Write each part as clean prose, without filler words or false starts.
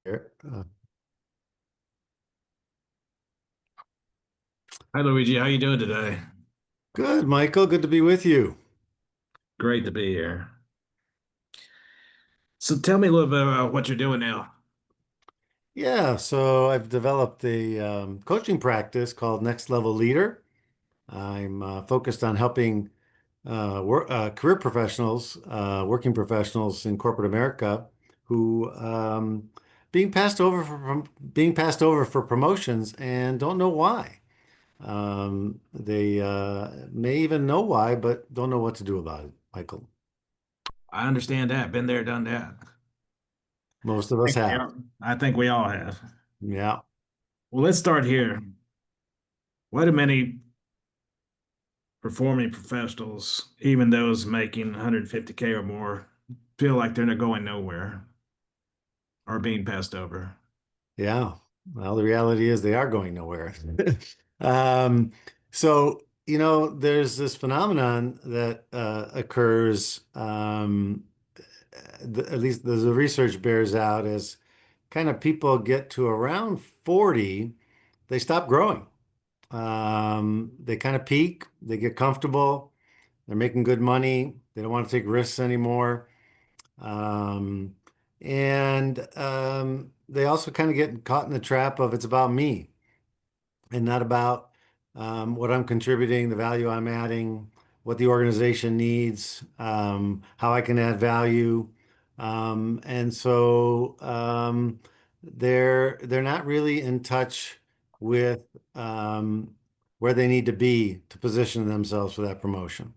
Here. Hi Luigi, how you doing today? Good, Michael. Good to be with you. Great to be here. So tell me a little bit about what you're doing now. Yeah, so I've developed a coaching practice called Next Level Leader. I'm focused on helping career professionals, working professionals in corporate America who being passed over being passed over for promotions and don't know why. They may even know why, but don't know what to do about it, Michael. I understand that. Been there, done that. Most of us have. I think we all have. Yeah. Well, let's start here. Why do many performing professionals, even those making 150K or more, feel like they're not going nowhere or being passed over? Yeah. Well, the reality is they are going nowhere. Um, there's this phenomenon that occurs, at least the research bears out, as kind of people get to around 40, they stop growing. They kind of peak, they get comfortable, they're making good money, they don't want to take risks anymore. Um, and they also kind of get caught in the trap of it's about me and not about what I'm contributing, the value I'm adding, what the organization needs, how I can add value. And so they're not really in touch with um, where they need to be to position themselves for that promotion.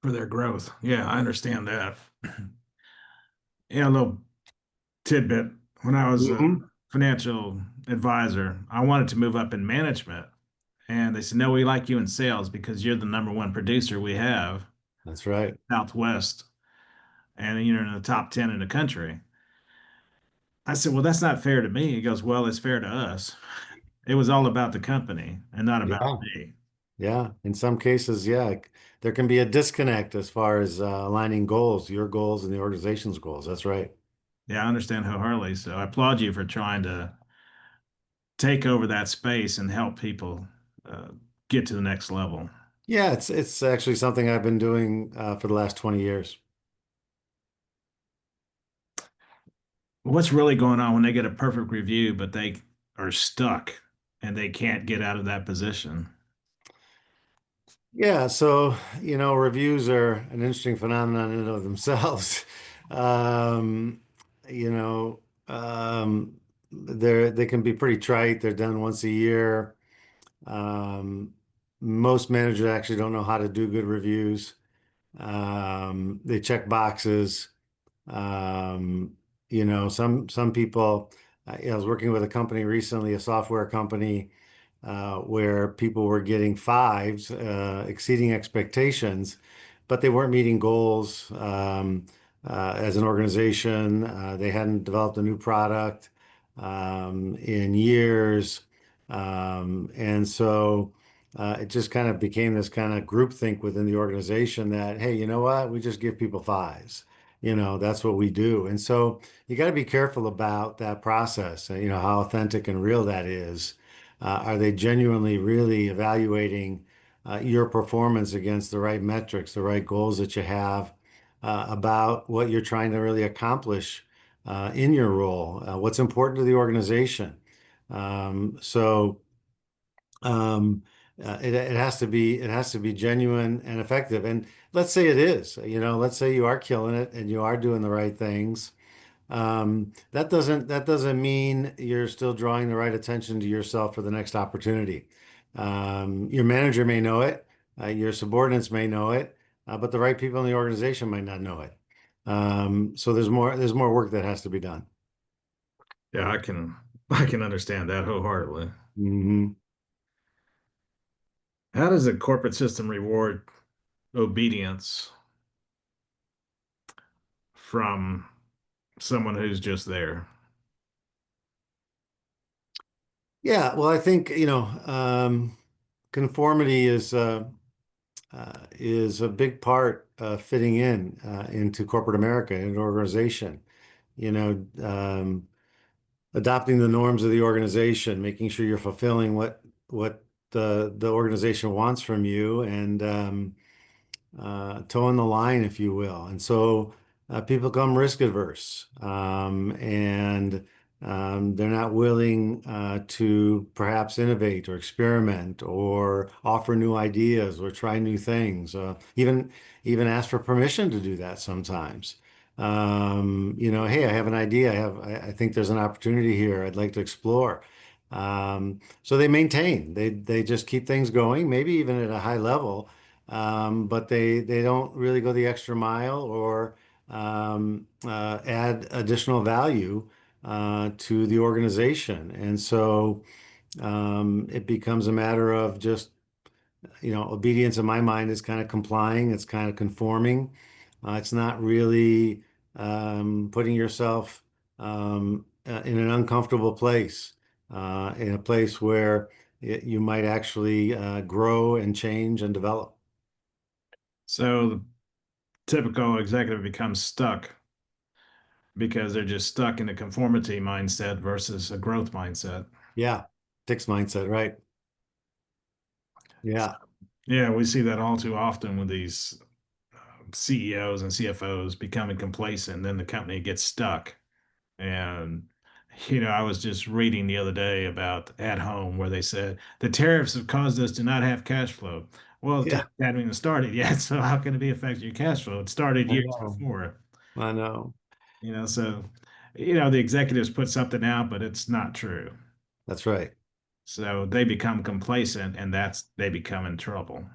For their growth. Yeah, I understand that. Yeah, a little tidbit. When I was a Mhm. financial advisor, I wanted to move up in management. And they said, no, we like you in sales because you're the number one producer we have, That's right. Southwest, and you're in the top 10 in the country. I said, well, that's not fair to me. He goes, well, it's fair to us. It was all about the company and not about Yeah. me. Yeah, in some cases, yeah, there can be a disconnect as far as aligning goals, your goals and the organization's goals. That's right. Yeah, I understand wholeheartedly. So I applaud you for trying to take over that space and help people uh, get to the next level. Yeah, it's actually something I've been doing for the last 20 years. What's really going on when they get a perfect review, but they are stuck and they can't get out of that position? Yeah, so reviews are an interesting phenomenon in and of themselves. Um, you know, they can be pretty trite. They're done once a year. Um, Most managers actually don't know how to do good reviews. They check boxes. Um, some people. I was working with a company recently, a software company, where people were getting fives, exceeding expectations, but they weren't meeting goals as an organization. They hadn't developed a new product in years. And so it just kind of became this kind of groupthink within the organization that, hey, you know what? We just give people fives. That's what we do. And so you got to be careful about that process, how authentic and real that is. Are they genuinely really evaluating your performance against the right metrics, the right goals that you have about what you're trying to really accomplish in your role? What's important to the organization? Um, so um, it has to be genuine and effective. And let's say it is. Let's say you are killing it and you are doing the right things. That doesn't mean you're still drawing the right attention to yourself for the next opportunity. Your manager may know it, your subordinates may know it, but the right people in the organization might not know it. So there's more work that has to be done. Yeah, I can understand that wholeheartedly. Hmm. How does the corporate system reward obedience from someone who's just there? Yeah, well, I think conformity is a big part of fitting in into corporate America in an organization. adopting the norms of the organization, making sure you're fulfilling what the organization wants from you, and toeing the line, if you will. And so people become risk adverse, and they're not willing to perhaps innovate or experiment or offer new ideas or try new things. Even ask for permission to do that sometimes. Hey, I have an idea. I think there's an opportunity here. I'd like to explore. So they maintain. They just keep things going, maybe even at a high level, but they don't really go the extra mile or add additional value to the organization. And so it becomes a matter of just, obedience in my mind is kind of complying, it's kind of conforming. It's not really putting yourself in an uncomfortable place, in a place where you might actually grow and change and develop. So the typical executive becomes stuck because they're just stuck in a conformity mindset versus a growth mindset. Yeah, fixed mindset, right? So, Yeah, yeah, we see that all too often with these CEOs and CFOs becoming complacent, then the company gets stuck. And, I was just reading the other day about at home where they said the tariffs have caused us to not have cash flow. Well, the yeah, tariffs hadn't even started yet, so how can it be affecting your cash flow? It started I years know. before, I know. so, the executives put something out, but it's not true. That's right. So they become complacent and they become in trouble.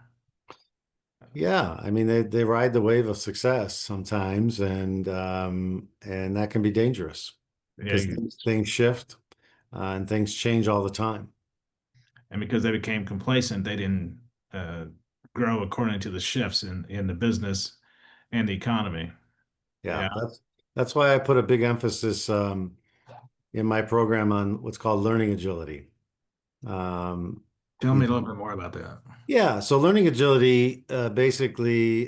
Yeah, I mean they ride the wave of success sometimes, and that can be dangerous because Yeah, things shift and things change all the time. and because they became complacent, they didn't uh, grow according to the shifts in the business and the economy. Yeah, Yeah. that's why I put a big emphasis in my program on what's called learning agility. Um, Tell you me a know, little bit more about that. Yeah, so learning agility basically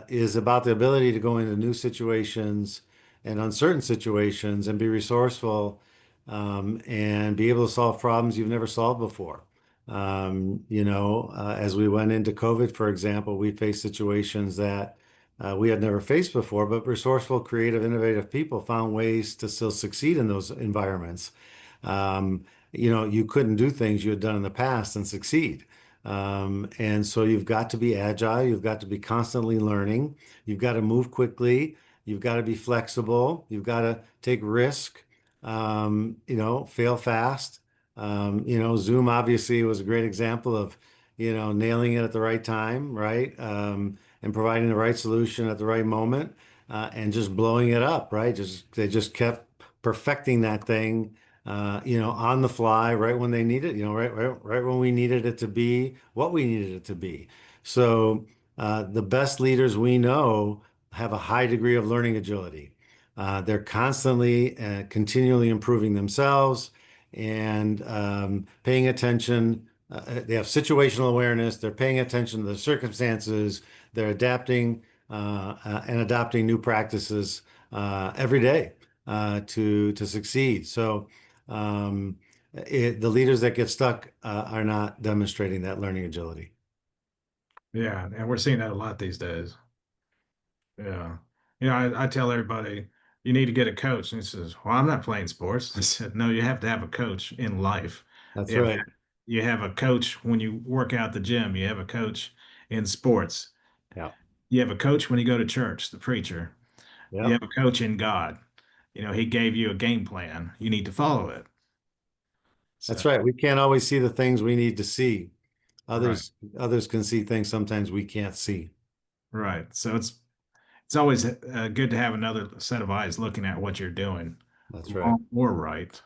is about the ability to go into new situations and uncertain situations and be resourceful, and be able to solve problems you've never solved before. As we went into COVID, for example, we faced situations that we had never faced before, but resourceful, creative, innovative people found ways to still succeed in those environments. Um, you couldn't do things you had done in the past and succeed. And so you've got to be agile. You've got to be constantly learning. You've got to move quickly. You've got to be flexible. You've got to take risk, fail fast. Zoom obviously was a great example of, nailing it at the right time, right? And providing the right solution at the right moment, and just blowing it up, right? They just kept perfecting that thing, on the fly, right when they need it, right when we needed it to be what we needed it to be. So the best leaders we know have a high degree of learning agility. They're constantly, continually improving themselves and paying attention. They have situational awareness. They're paying attention to the circumstances. They're adapting and adopting new practices every day to succeed. So um, the leaders that get stuck are not demonstrating that learning agility. Yeah, and we're seeing that a lot these days. Yeah. I tell everybody you need to get a coach. And he says, well, I'm not playing sports. I said, no, you have to have a coach in life. That's You have, right. you have a coach when you work out the gym. You have a coach in sports. Yeah. You have a coach when you go to church, the preacher. You Yep. have a coach in God. He gave you a game plan. You need to follow it. So, That's right. We can't always see the things we need to see. right, Others can see things sometimes we can't see. right. So it's always good to have another set of eyes looking at what you're doing, That's right. wrong or right,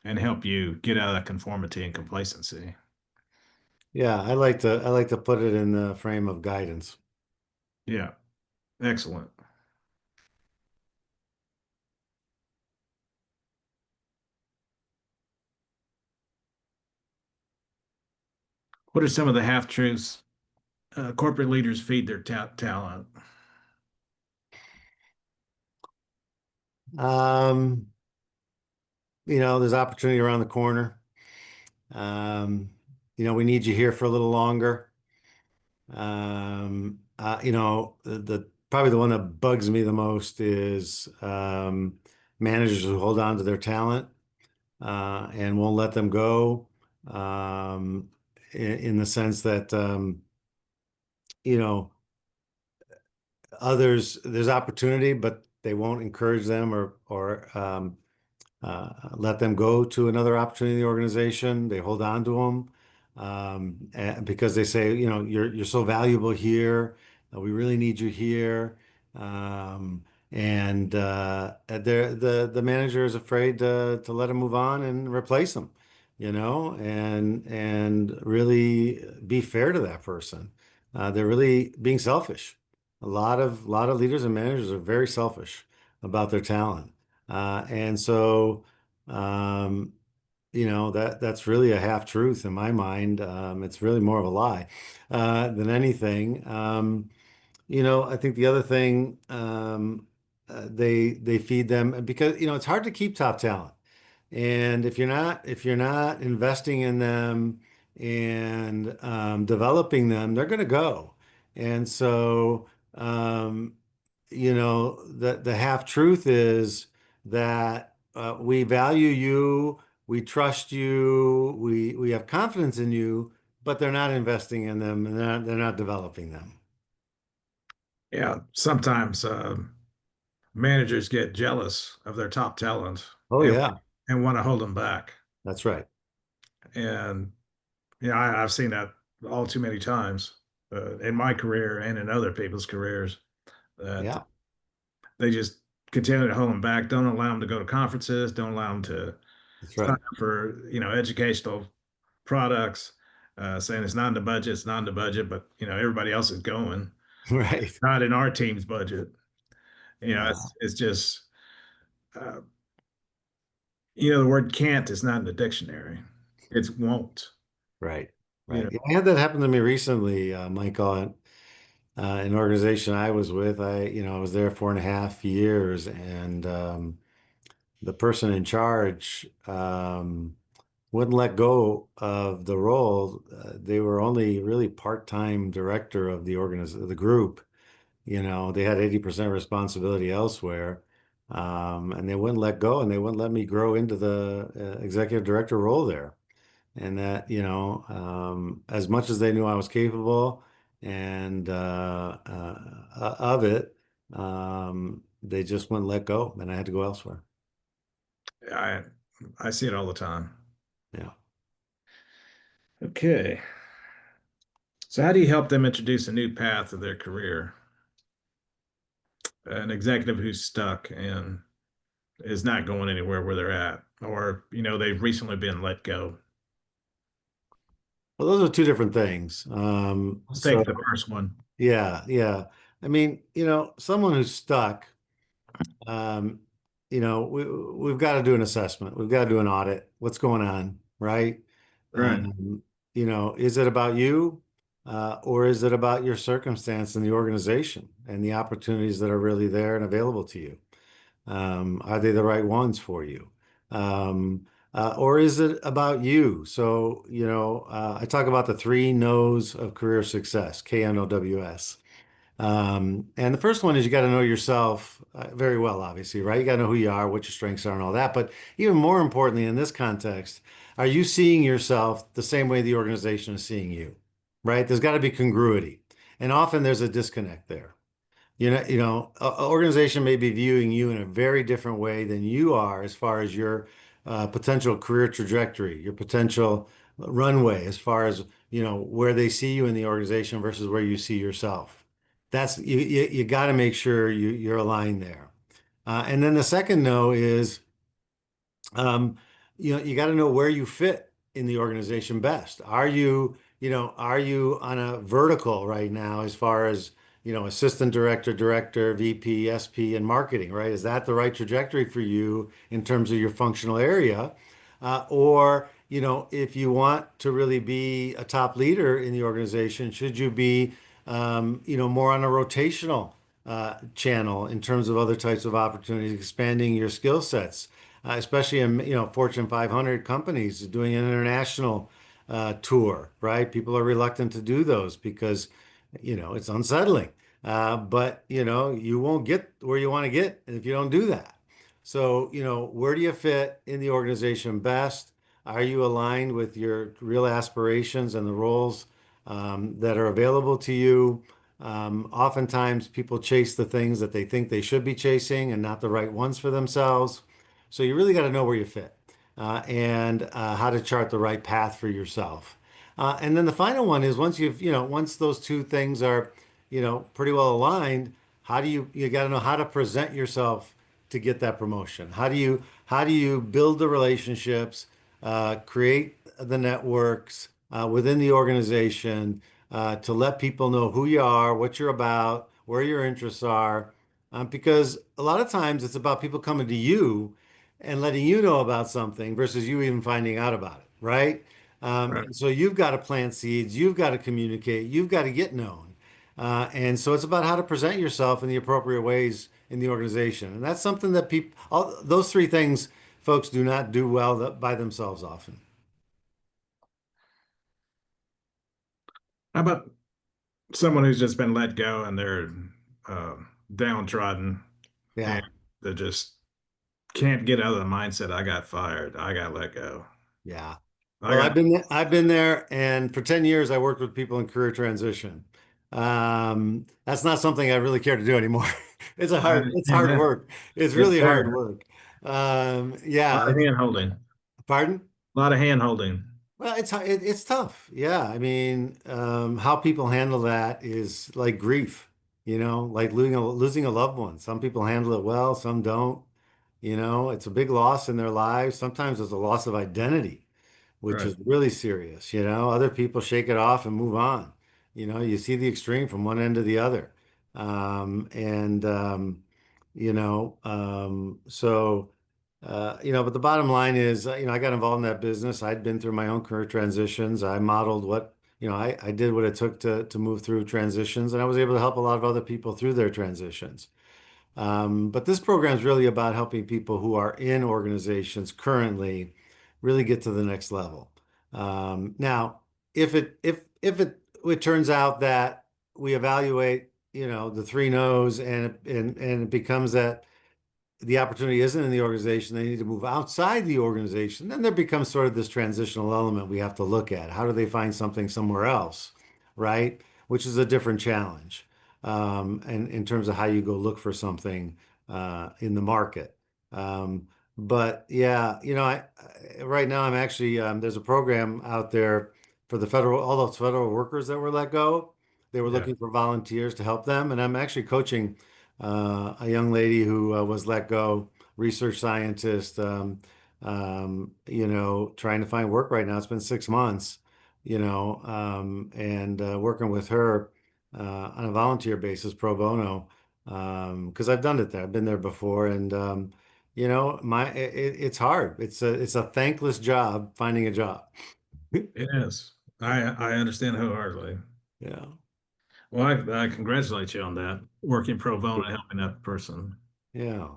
and help you get out of that conformity and complacency. Yeah, I like to put it in the frame of guidance. Yeah, excellent. What are some of the half truths corporate leaders feed their talent? Um, there's opportunity around the corner. Um, we need you here for a little longer. The probably the one that bugs me the most is managers who hold on to their talent and won't let them go. In the sense that you know, there's opportunity, but they won't encourage them or let them go to another opportunity in the organization. They hold on to them because they say, you're so valuable here. We really need you here. Um, and the manager is afraid to let him move on and replace him, and really be fair to that person. They're really being selfish. A lot of leaders and managers are very selfish about their talent. And so, um, that's really a half truth in my mind. It's really more of a lie than anything. I think the other thing they feed them because it's hard to keep top talent. And if you're not investing in them and developing them, they're going to go. And so, the half truth is that we value you, we trust you, we have confidence in you, but they're not investing in them and they're not developing them. Yeah, sometimes managers get jealous of their top talent Oh and yeah, want to hold them back. that's right. And I've seen that all too many times in my career and in other people's careers that Yeah, they just continue to hold them back, don't allow them to go to conferences, don't allow them to that's sign right. up for educational products, saying it's not in the budget, it's not in the budget, but everybody else is going. Right. Not in our team's budget. Yeah, It's just uh, the word can't is not in the dictionary. It's won't. right. You Right. know, Yeah, I had that happen to me recently, Michael. An organization I was with, I was there 4.5 years, and the person in charge wouldn't let go of the role. They were only really part-time director of the group. They had 80% responsibility elsewhere, and they wouldn't let go, and they wouldn't let me grow into the executive director role there. And that, as much as they knew I was capable and of it, they just wouldn't let go, and I had to go elsewhere. I I see it all the time. Yeah. Okay. So how do you help them introduce a new path of their career? An executive who's stuck and is not going anywhere where they're at, or they've recently been let go. Well, those are two different things. Let's So take the first one. yeah, yeah. I mean, someone who's stuck, um, we've got to do an assessment. We've got to do an audit. What's going on, right? Right. Is it about you, or is it about your circumstance in the organization and the opportunities that are really there and available to you? Are they the right ones for you? Or is it about you? So, I talk about the three no's of career success, KNOWS. And the first one is you got to know yourself very well, obviously, right? You got to know who you are, what your strengths are, and all that. But even more importantly, in this context, are you seeing yourself the same way the organization is seeing you, right? There's got to be congruity. And often there's a disconnect there. An organization may be viewing you in a very different way than you are as far as your potential career trajectory, your potential runway, as far as, where they see you in the organization versus where you see yourself. That's you got to make sure you're aligned there. And then the second no is um, you got to know where you fit in the organization best. Are you on a vertical right now as far as, assistant director, director, VP, SP, and marketing, right? Is that the right trajectory for you in terms of your functional area? Or, if you want to really be a top leader in the organization, should you be, more on a rotational channel in terms of other types of opportunities, expanding your skill sets, especially in Fortune 500 companies doing an international tour, right? People are reluctant to do those because it's unsettling. But you won't get where you want to get if you don't do that. So, where do you fit in the organization best? Are you aligned with your real aspirations and the roles that are available to you? Oftentimes, people chase the things that they think they should be chasing and not the right ones for themselves. So, you really got to know where you fit and how to chart the right path for yourself. And then the final one is once those two things are, pretty well aligned, you got to know how to present yourself to get that promotion? How do you build the relationships, create the networks within the organization to let people know who you are, what you're about, where your interests are? Because a lot of times it's about people coming to you and letting you know about something versus you even finding out about it, right? Right. And so you've got to plant seeds, you've got to communicate, you've got to get known. And so it's about how to present yourself in the appropriate ways in the organization. And that's something that those three things, folks do not do well by themselves often. How about someone who's just been let go and they're uh, downtrodden Yeah. and they just can't get out of the mindset, I got fired, I got let go. Yeah. I Well, got, I've been there, and for 10 years I worked with people in career transition. That's not something I really care to do anymore. I It's understand hard that. work. It's It's really hard hard. work. A Yeah. lot of hand holding. Pardon? A lot of hand holding. Well, it's tough. Yeah, I mean, how people handle that is like grief, like losing a loved one. Some people handle it well, some don't. It's a big loss in their lives. Sometimes it's a loss of identity, which Right. is really serious. Other people shake it off and move on. You see the extreme from one end to the other. And so but the bottom line is, I got involved in that business. I'd been through my own career transitions. I modeled I did what it took to move through transitions, and I was able to help a lot of other people through their transitions. But this program is really about helping people who are in organizations currently really get to the next level. Now, if it turns out that we evaluate, the three no's and it becomes that the opportunity isn't in the organization, they need to move outside the organization, then there becomes sort of this transitional element we have to look at. How do they find something somewhere else, right? Which is a different challenge. And in terms of how you go look for something in the market. But yeah, right now I'm actually there's a program out there for all those federal workers that were let go. They were Yeah. looking for volunteers to help them, and I'm actually coaching a young lady who was let go, research scientist, trying to find work right now. It's been 6 months, and working with her on a volunteer basis, pro bono, because I've done it there. I've been there before, and it's hard. It's a thankless job finding a job. It is. I understand wholeheartedly. Yeah. Well, I congratulate you on that, working pro bono and helping that person. Yeah.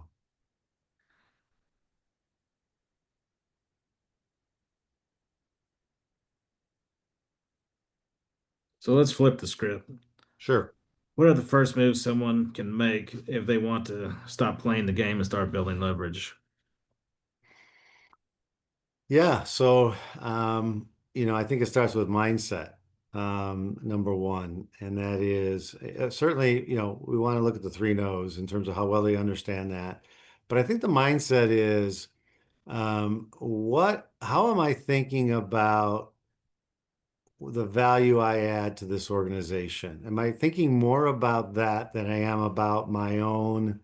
So let's flip the script. Sure. What are the first moves someone can make if they want to stop playing the game and start building leverage? Yeah, so I think it starts with mindset, number one, and that is certainly, we want to look at the three no's in terms of how well they understand that. But I think the mindset is how am I thinking about the value I add to this organization? Am I thinking more about that than I am about my own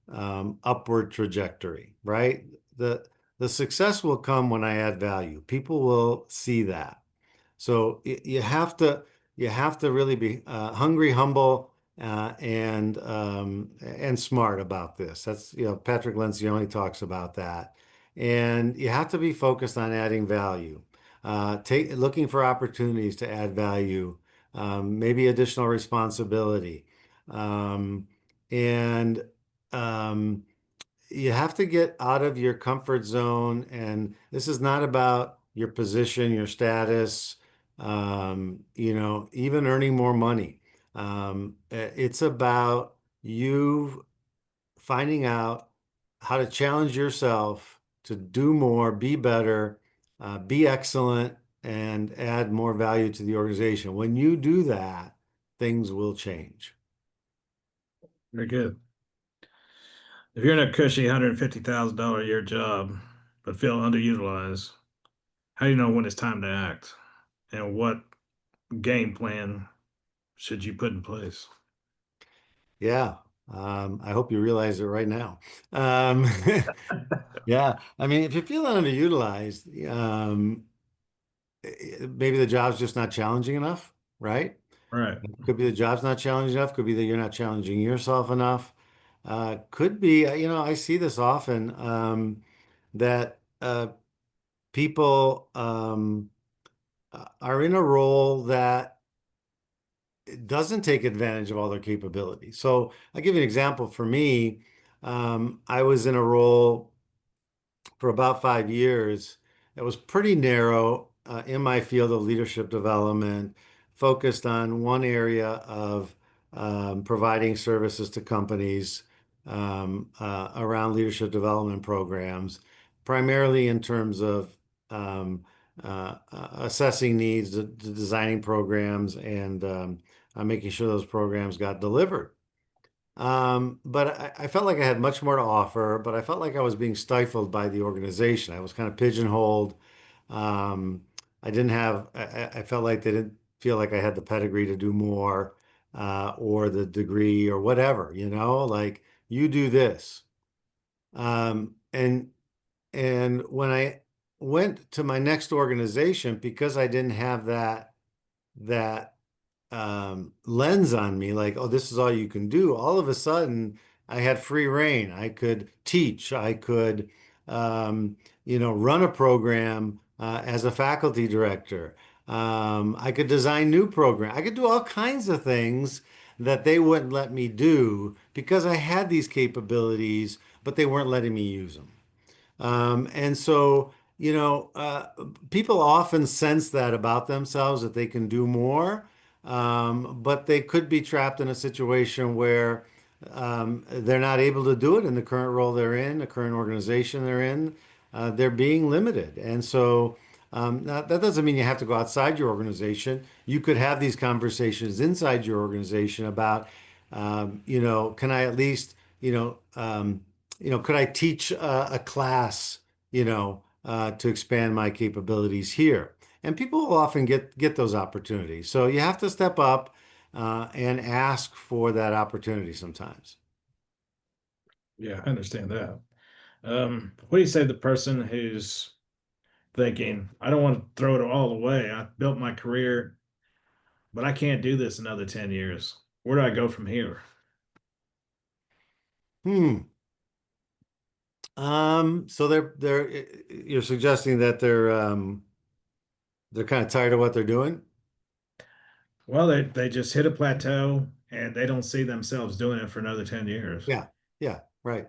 upward trajectory, right? The the success will come when I add value. People will see that. So you have to really be hungry, humble, and smart about this. That's Patrick Lencioni talks about that, and you have to be focused on adding value. Looking for opportunities to add value, maybe additional responsibility. Um, And um, you have to get out of your comfort zone. And this is not about your position, your status, even earning more money. It's about you finding out how to challenge yourself to do more, be better, be excellent, and add more value to the organization. When you do that, things will change. Very good. If you're in a cushy $150,000 a year job, but feel underutilized, how do you know when it's time to act? And what game plan should you put in place? Yeah. I hope you realize it right now. Um, yeah. I mean, if you feel underutilized, maybe the job's just not challenging enough, right? Right. Could be the job's not challenging enough. Could be that you're not challenging yourself enough. Could be, I see this often, that people are in a role that doesn't take advantage of all their capabilities. So I'll give you an example. For me, I was in a role for about 5 years. It was pretty narrow in my field of leadership development, focused on one area of providing services to companies around leadership development programs, primarily in terms of assessing needs, designing programs, and making sure those programs got delivered. But I felt like I had much more to offer, but I felt like I was being stifled by the organization. I was kind of pigeonholed. Um, I didn't have, I felt like they didn't feel like I had the pedigree to do more, or the degree or whatever, like you do this. Um, and, and when I went to my next organization, because I didn't have that lens on me, like, oh, this is all you can do. All of a sudden, I had free reign. I could teach. I could, run a program as a faculty director. I could design new programs. I could do all kinds of things that they wouldn't let me do because I had these capabilities, but they weren't letting me use them. And so, people often sense that about themselves that they can do more, but they could be trapped in a situation where they're not able to do it in the current role they're in, the current organization they're in. They're being limited. And so, that doesn't mean you have to go outside your organization. You could have these conversations inside your organization about, can I at least, could I teach a class, to expand my capabilities here? And people will often get those opportunities. So you have to step up and ask for that opportunity sometimes. Yeah, I understand that. What do you say to the person who's thinking, I don't want to throw it all away. I built my career, but I can't do this another 10 years. Where do I go from here? Hmm. So you're suggesting that they're kind of tired of what they're doing? Well, they just hit a plateau and they don't see themselves doing it for another 10 years. Yeah. Yeah. Right.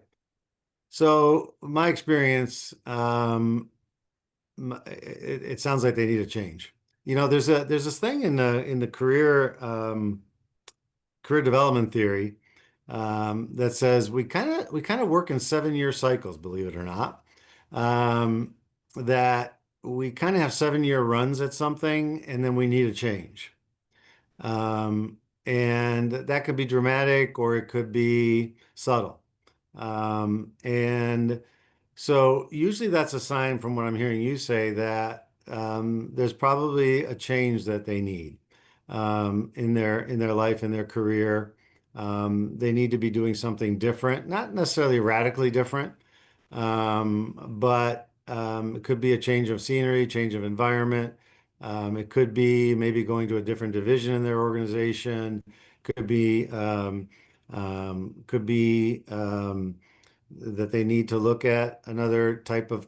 So my experience, it sounds like they need a change. There's this thing in the career development theory, that says we kind of work in 7 year cycles, believe it or not. Um, that we kind of have 7 year runs at something, and then we need a change. Um, and that could be dramatic or it could be subtle. And so usually that's a sign from what I'm hearing you say that there's probably a change that they need in their life, in their career. They need to be doing something different, not necessarily radically different, but it could be a change of scenery, change of environment. It could be maybe going to a different division in their organization. Could be that they need to look at another type of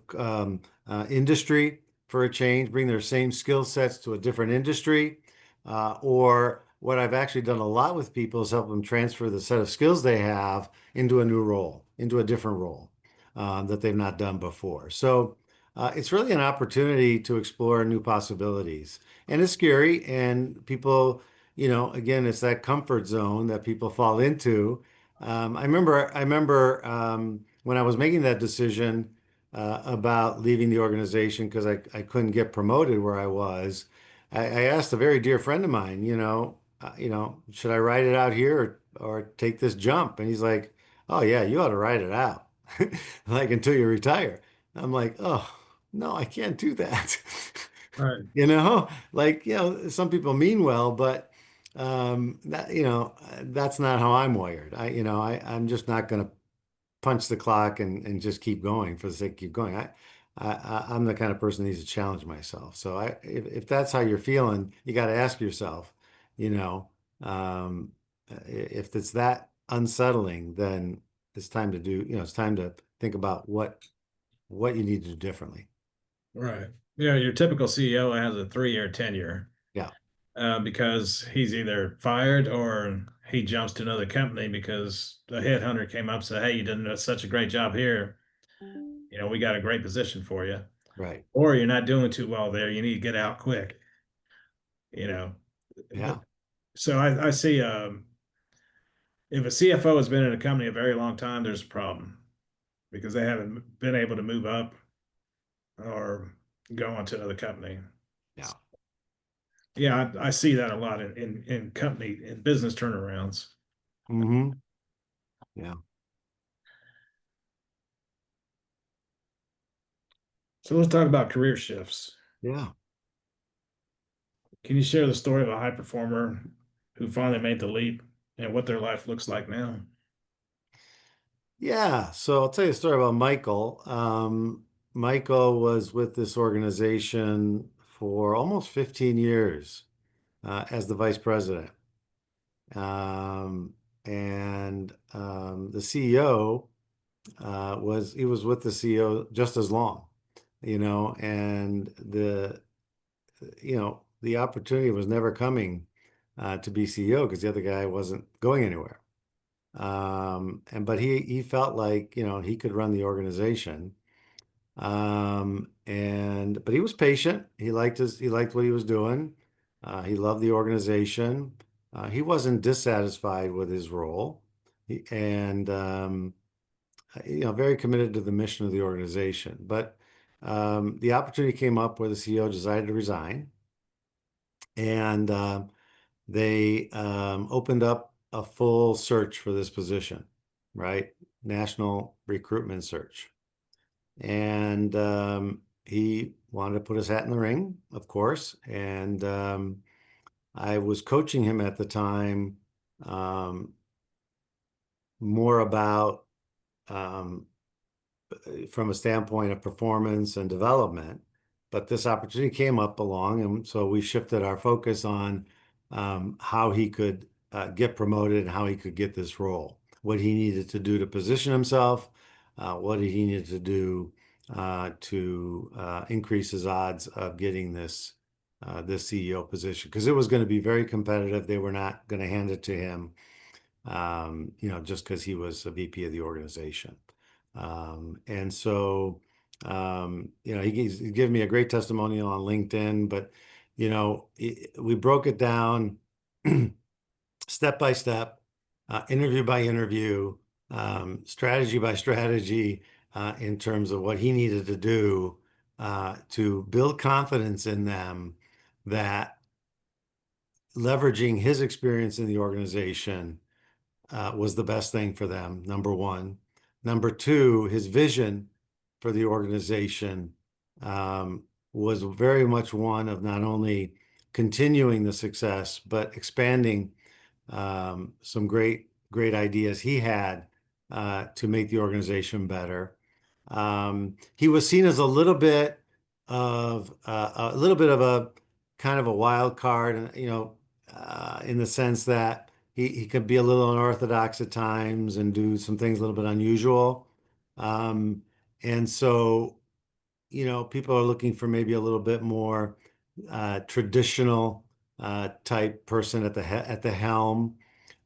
industry for a change, bring their same skill sets to a different industry, or what I've actually done a lot with people is help them transfer the set of skills they have into a new role, into a different role that they've not done before. So it's really an opportunity to explore new possibilities. And it's scary, and people, again, it's that comfort zone that people fall into. I remember when I was making that decision about leaving the organization because I couldn't get promoted where I was. I asked a very dear friend of mine, should I write it out here or take this jump? And he's like, oh yeah, you ought to write it out, like until you retire. I'm like, oh no, I can't do that. Right. Like, some people mean well, but that's not how I'm wired. I'm just not going to punch the clock and just keep going for the sake of keep going. I'm the kind of person that needs to challenge myself. So if that's how you're feeling, you got to ask yourself, you know, um, if it's that unsettling, then it's time to think about what you need to do differently. Right. Yeah, your typical CEO has a 3-year tenure Yeah, because he's either fired or he jumps to another company because a headhunter came up and said, "Hey, you did such a great job here. We got a great position for you." right. Or you're not doing too well there. You need to get out quick. You know. Yeah, So I see if a CFO has been in a company a very long time, there's a problem because they haven't been able to move up or go on to another company. yeah. Yeah, I see that a lot in company in business turnarounds. Hmm. Yeah, So let's talk about career shifts. yeah. Can you share the story of a high performer who finally made the leap and what their life looks like now? Yeah, so I'll tell you a story about Michael. Michael was with this organization for almost 15 years as the vice president. Um, and the CEO he was with the CEO just as long, and the opportunity was never coming to be CEO because the other guy wasn't going anywhere. But he felt like, he could run the organization. But he was patient. He liked what he was doing. He loved the organization. He wasn't dissatisfied with his role. And very committed to the mission of the organization. But the opportunity came up where the CEO decided to resign, and they opened up a full search for this position, right? National recruitment search. And he wanted to put his hat in the ring, of course. And I was coaching him at the time, more about um, from a standpoint of performance and development. But this opportunity came up along, and so we shifted our focus on how he could get promoted and how he could get this role, what he needed to do to position himself, what he needed to do to increase his odds of getting this CEO position, because it was going to be very competitive. They were not going to hand it to him, just because he was a VP of the organization. And so, he's given me a great testimonial on LinkedIn, but, we broke it down step by step, interview by interview, strategy by strategy, in terms of what he needed to do to build confidence in them that leveraging his experience in the organization was the best thing for them, number one. Number two, his vision for the organization um, was very much one of not only continuing the success, but expanding some great ideas he had to make the organization better. He was seen as a little bit of a kind of a wild card, and in the sense that he could be a little unorthodox at times and do some things a little bit unusual. Um, and so, people are looking for maybe a little bit more traditional type person at the helm.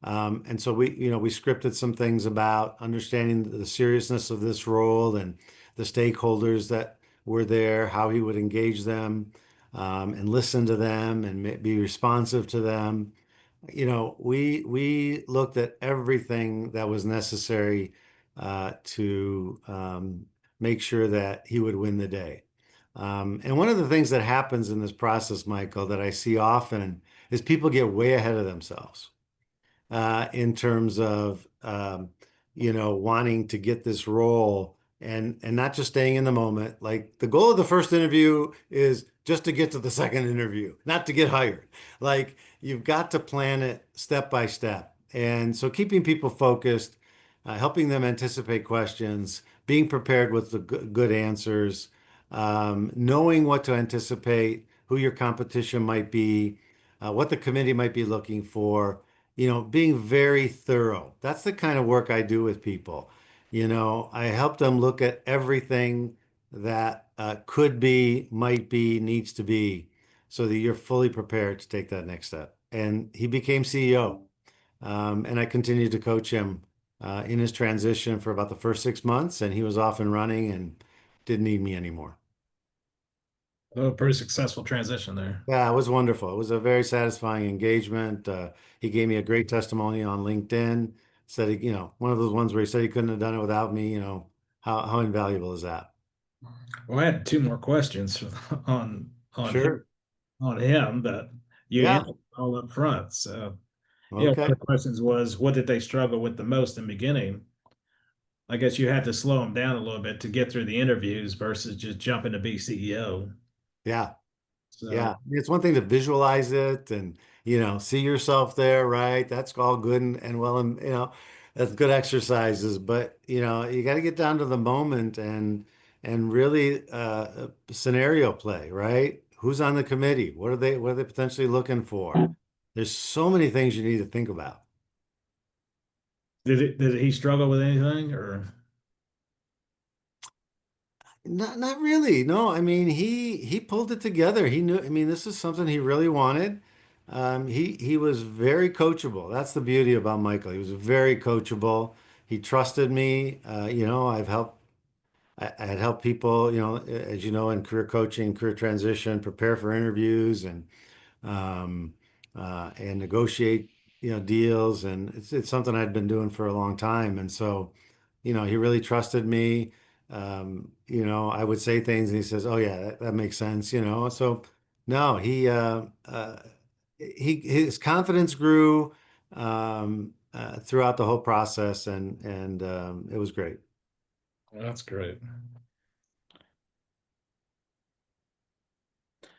And so we scripted some things about understanding the seriousness of this role and the stakeholders that were there, how he would engage them, and listen to them and be responsive to them. We looked at everything that was necessary to make sure that he would win the day. And one of the things that happens in this process, Michael, that I see often is people get way ahead of themselves in terms of wanting to get this role and not just staying in the moment. Like the goal of the first interview is just to get to the second interview, not to get hired. Like you've got to plan it step by step. And so keeping people focused, helping them anticipate questions, being prepared with the good answers, knowing what to anticipate, who your competition might be, what the committee might be looking for, being very thorough. That's the kind of work I do with people. I help them look at everything that could be, might be, needs to be, so that you're fully prepared to take that next step. And he became CEO. And I continued to coach him in his transition for about the first 6 months, and he was off and running and didn't need me anymore. A pretty successful transition there. Yeah, it was wonderful. It was a very satisfying engagement. He gave me a great testimony on LinkedIn. Said, one of those ones where he said he couldn't have done it without me. How invaluable is that? Well, I had two more questions on him, Sure. but you Yeah. answered all up front. So, one Okay. of the questions was, what did they struggle with the most in the beginning? I guess you had to slow them down a little bit to get through the interviews versus just jumping to be CEO. Yeah. So Yeah, it's one thing to visualize it and see yourself there, right? That's all good and well, and that's good exercises. But you got to get down to the moment and really scenario play, right? Who's on the committee? What are they potentially looking for? There's so many things you need to think about. did he struggle with anything or? Not really. No, I mean he pulled it together. He knew, I mean, this is something he really wanted. He was very coachable. That's the beauty about Michael. He was very coachable. He trusted me. I had helped people, as you know, in career coaching, career transition, prepare for interviews um, and negotiate, deals. And it's something I'd been doing for a long time. And so, he really trusted me. I would say things and he says, "Oh yeah, that makes sense," So no, his confidence grew throughout the whole process and it was great. Well, that's great.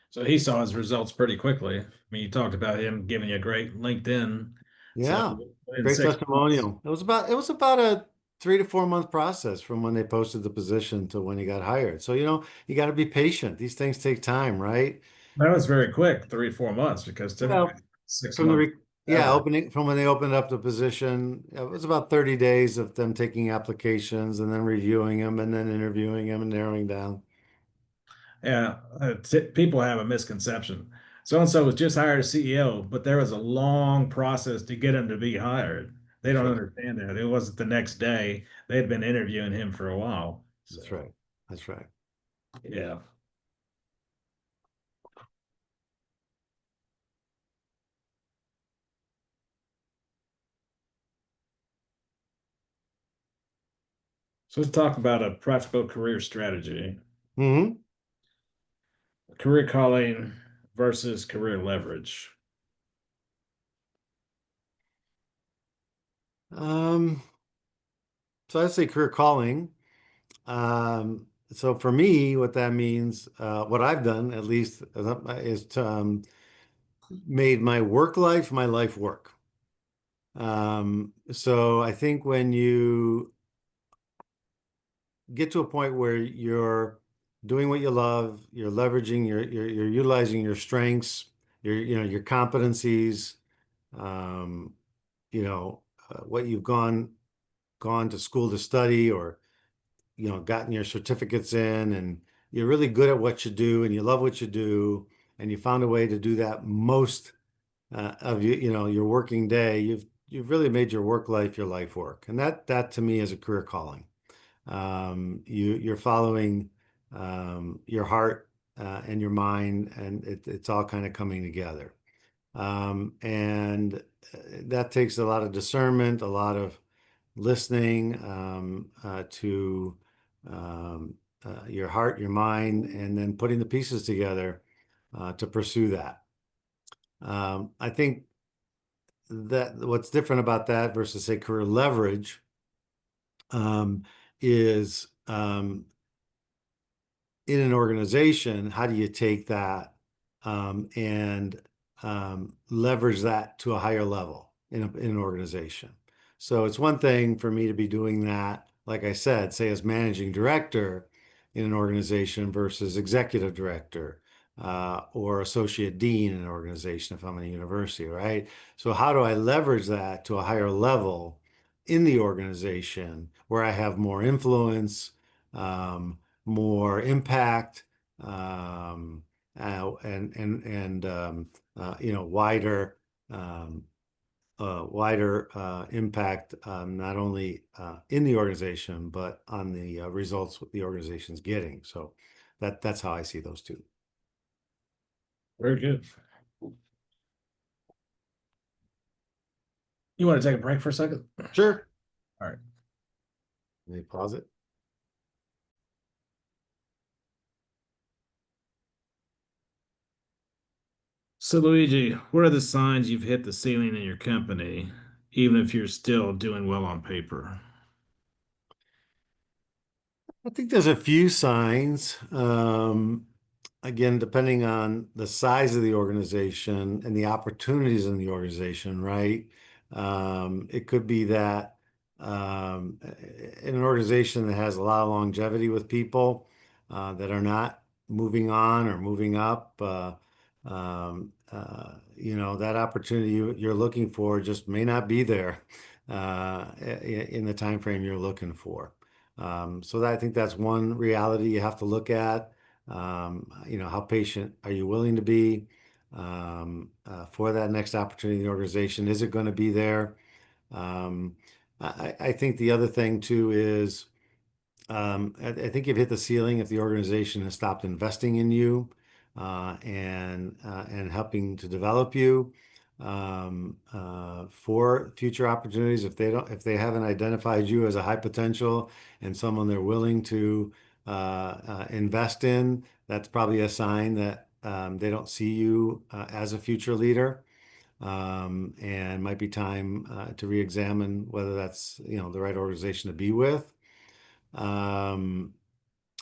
So he saw his results pretty quickly. I mean, you talked about him giving you a great LinkedIn. So Yeah. within Great 6 months, testimonial. It was about a 3 to 4 month process from when they posted the position to when he got hired. So, you got to be patient. These things take time, right? that was very quick, 3 or 4 months, because typically Well, 6 months yeah, ever. opening from when they opened up the position, it was about 30 days of them taking applications and then reviewing them and then interviewing them and narrowing down. Yeah, people have a misconception. So and so was just hired as CEO, but there was a long process to get him to be hired. They That's don't right. understand that. It wasn't the next day. They'd been interviewing him for a while. That's So, right. That's right. yeah. So let's talk about a practical career strategy, Hmm. career calling versus career leverage. Um, so I'd say career calling. So for me, what that means, what I've done at least, is to, made my work life my life work. So I think when you get to a point where you're doing what you love, you're leveraging you're utilizing your strengths, your competencies, um, what you've gone to school to study or gotten your certificates in and you're really good at what you do and you love what you do and you found a way to do that most of your working day, you've really made your work life your life work, and that to me is a career calling. You're following your heart and your mind, and it's all kind of coming together. And that takes a lot of discernment, a lot of listening to your heart, your mind, and then putting the pieces together to pursue that. I think that what's different about that versus, say, career leverage um, is in an organization, how do you take that and leverage that to a higher level in an organization? So it's one thing for me to be doing that, like I said, say as managing director in an organization versus executive director or associate dean in an organization if I'm in a university, right? So how do I leverage that to a higher level in the organization where I have more influence? More impact, wider um, impact not only in the organization but on the results the organization's getting. So that's how I see those two. Very good. You want to take a break for a second? Sure. All right. Let me pause it. So, Luigi, what are the signs you've hit the ceiling in your company, even if you're still doing well on paper? I think there's a few signs. Again, depending on the size of the organization and the opportunities in the organization, right? It could be that in an organization that has a lot of longevity with people that are not moving on or moving up, that opportunity you're looking for just may not be there in the time frame you're looking for. So I think that's one reality you have to look at. How patient are you willing to be for that next opportunity in the organization? Is it going to be there? Um, I think the other thing too is I think you've hit the ceiling if the organization has stopped investing in you and helping to develop you for future opportunities. If they haven't identified you as a high potential and someone they're willing to invest in, that's probably a sign that they don't see you as a future leader. And might be time to re-examine whether that's the right organization to be with. Um,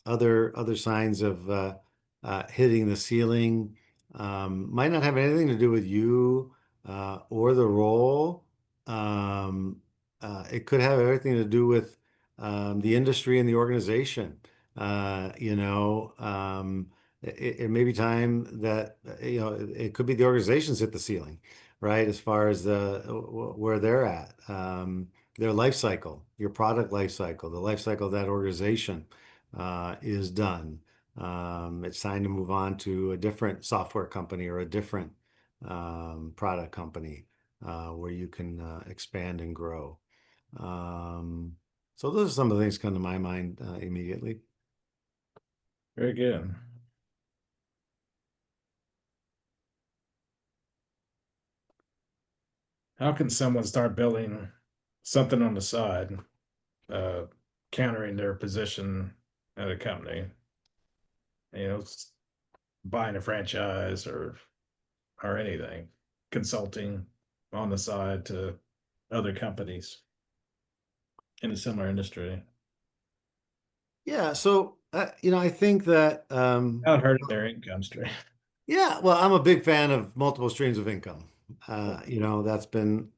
other signs of hitting the ceiling might not have anything to do with you or the role. Um, it could have everything to do with the industry and the organization. It may be time that it could be the organizations hit the ceiling, right? As far as where they're at, their life cycle, your product life cycle, the life cycle of that organization is done. It's time to move on to a different software company or a different product company where you can expand and grow. Um, so those are some of the things that come to my mind immediately. Very good. How can someone start building something on the side, uh, countering their position at a company? You know, buying a franchise or anything, consulting on the side to other companies in a similar industry. Yeah, so I think that Without hurting their income stream. yeah, well, I'm a big fan of multiple streams of income. That's been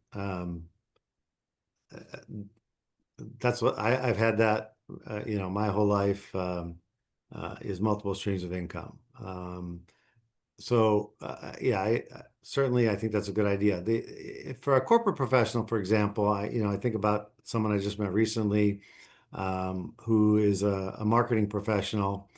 that's what I've had that my whole life is multiple streams of income. Yeah, certainly I think that's a good idea. For a corporate professional, for example, I think about someone I just met recently who is a marketing professional.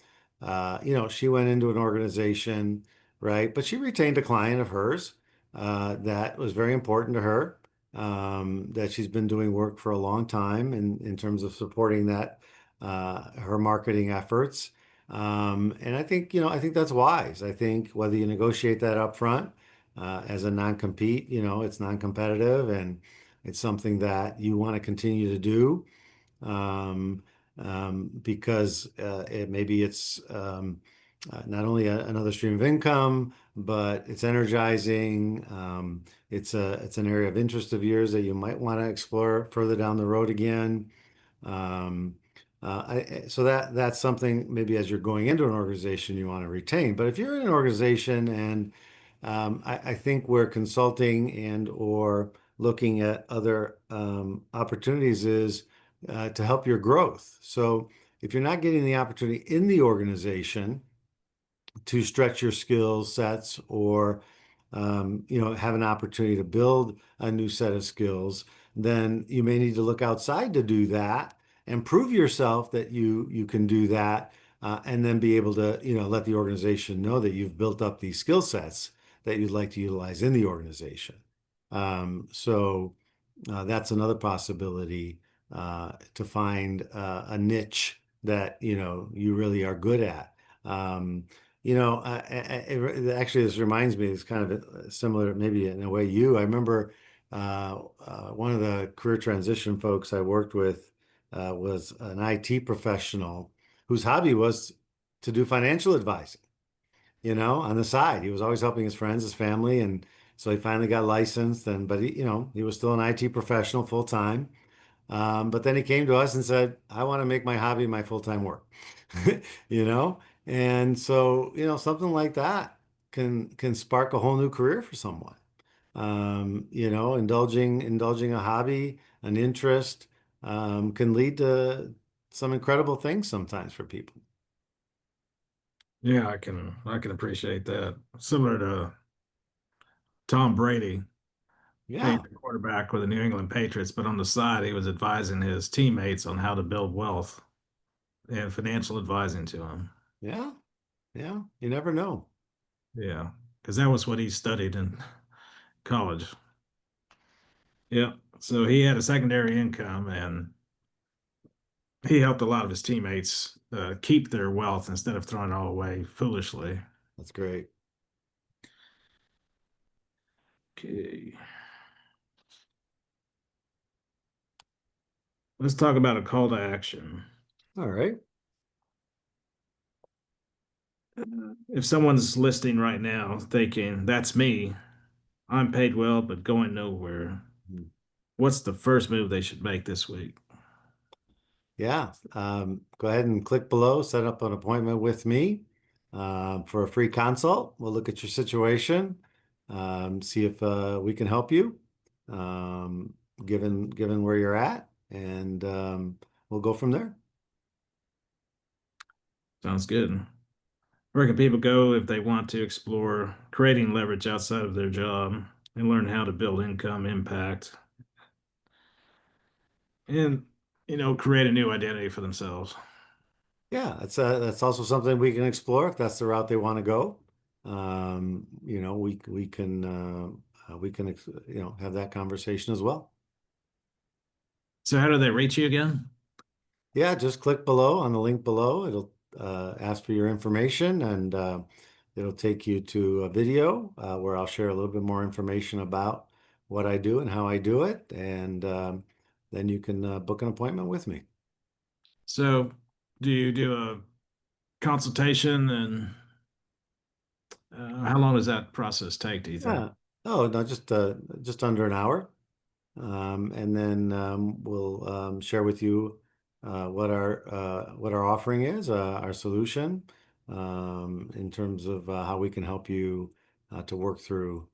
She went into an organization, right? But she retained a client of hers, that was very important to her, that she's been doing work for a long time in terms of supporting that, her marketing efforts. And I think, I think that's wise. I think whether you negotiate that up front, as a non-compete, it's non-competitive and it's something that you want to continue to do, um, because maybe it's not only another stream of income, but it's energizing. It's an area of interest of yours that you might want to explore further down the road again. Um, so that's something maybe as you're going into an organization you want to retain. But if you're in an organization and I think where consulting and or looking at other opportunities is to help your growth. So if you're not getting the opportunity in the organization to stretch your skill sets or have an opportunity to build a new set of skills, then you may need to look outside to do that and prove yourself that you can do that, and then be able to let the organization know that you've built up these skill sets that you'd like to utilize in the organization. So that's another possibility, to find a niche that you really are good at. Um, actually, this reminds me. It's kind of similar, maybe in a way. I remember one of the career transition folks I worked with was an IT professional whose hobby was to do financial advising, on the side. He was always helping his friends, his family, and so he finally got licensed. And but he was still an IT professional full time. But then he came to us and said, "I want to make my hobby my full-time work." You know, and so something like that can spark a whole new career for someone. Indulging a hobby, an interest, can lead to some incredible things sometimes for people. Yeah, I can appreciate that. Similar to Tom Brady, being Yeah, the quarterback with the New England Patriots, but on the side, he was advising his teammates on how to build wealth and financial advising to them. yeah, yeah. You never know. Yeah, because that was what he studied in college. Yeah, so he had a secondary income and he helped a lot of his teammates keep their wealth instead of throwing it all away foolishly. That's great. Okay, let's talk about a call to action. All right. If someone's listening right now thinking, that's me, I'm paid well, but going nowhere, what's the first move they should make this week? Yeah, go ahead and click below, set up an appointment with me for a free consult. We'll look at your situation, see if we can help you, um, given where you're at, and we'll go from there. Sounds good. Where can people go if they want to explore creating leverage outside of their job and learn how to build income impact and, create a new identity for themselves? Yeah, that's also something we can explore if that's the route they want to go. We can have that conversation as well. So, how do they reach you again? Yeah, just click below on the link below. It'll ask for your information and it'll take you to a video where I'll share a little bit more information about what I do and how I do it. And then you can book an appointment with me. So, do you do a consultation and how long does that process take, do you think? Yeah. Oh, no, just under an hour. And then we'll share with you what our offering is, our solution, in terms of how we can help you to work through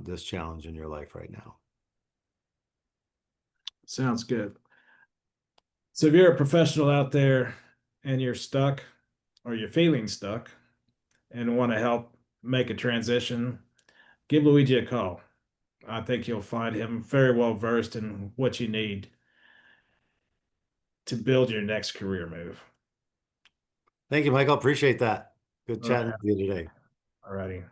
this challenge in your life right now. Sounds good. So, if you're a professional out there and you're stuck or you're feeling stuck and want to help make a transition, give Luigi a call. I think you'll find him very well versed in what you need to build your next career move. Thank you, Michael. Appreciate that. Good All right. chatting with you today. All righty.